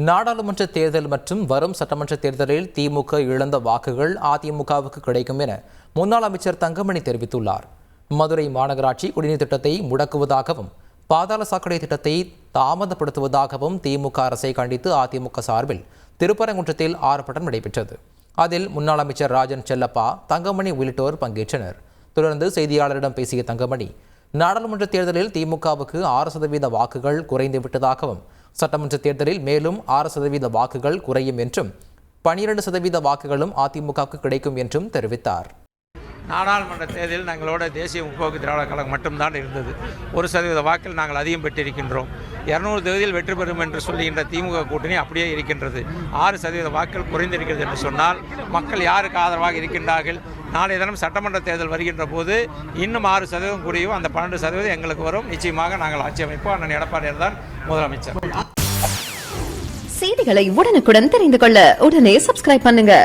நாடாளுமன்ற தேர்தல் மற்றும் வரும் சட்டமன்ற தேர்தலில் திமுக இழந்த வாக்குகள் அதிமுகவுக்கு கிடைக்கும் என முன்னாள் அமைச்சர் தங்கமணி தெரிவித்துள்ளார். மதுரை மாநகராட்சி குடிநீர் திட்டத்தை முடக்குவதாகவும் பாதாள சாக்கடை திட்டத்தை தாமதப்படுத்துவதாகவும் திமுக அரசை கண்டித்து அதிமுக சார்பில் திருப்பரங்குன்றத்தில் ஆர்ப்பாட்டம் நடைபெற்றது. அதில் முன்னாள் அமைச்சர் ராஜன் செல்லப்பா, தங்கமணி உள்ளிட்டோர் பங்கேற்றனர். தொடர்ந்து செய்தியாளரிடம் பேசிய தங்கமணி, நாடாளுமன்ற தேர்தலில் திமுகவுக்கு 6% வாக்குகள் குறைந்துவிட்டதாகவும் சட்டமன்ற தேர்தலில் மேலும் 6% வாக்குகள் குறையும் என்றும் 12% வாக்குகளும் அதிமுகவுக்கு கிடைக்கும் என்றும் தெரிவித்தார். நாடாளுமன்ற தேர்தலில் நாங்களோட தேசிய முற்போக்கு திராவிட கழகம் மட்டும்தான் இருந்தது. 1% வாக்கில் நாங்கள் அதிகம் பெற்றிருக்கின்றோம். 200 தொகுதியில் வெற்றி பெறும் என்று சொல்லுகின்ற திமுக கூட்டணி அப்படியே இருக்கின்றது. 6% வாக்கள் குறைந்திருக்கிறது என்று சொன்னால் மக்கள் யாருக்கு ஆதரவாக இருக்கின்றார்கள்? நாளைய தினம் சட்டமன்ற தேர்தல் வருகின்ற போது இன்னும் 6% கூடியும் அந்த 12% எங்களுக்கு வரும். நிச்சயமாக நாங்கள் ஆட்சி அமைப்போம். அண்ணன் எடப்பாடியார் தான் முதலமைச்சர். செய்திகளை உடனுக்குடன் தெரிந்து கொள்ள உடனே சப்ஸ்கிரைப் பண்ணுங்க.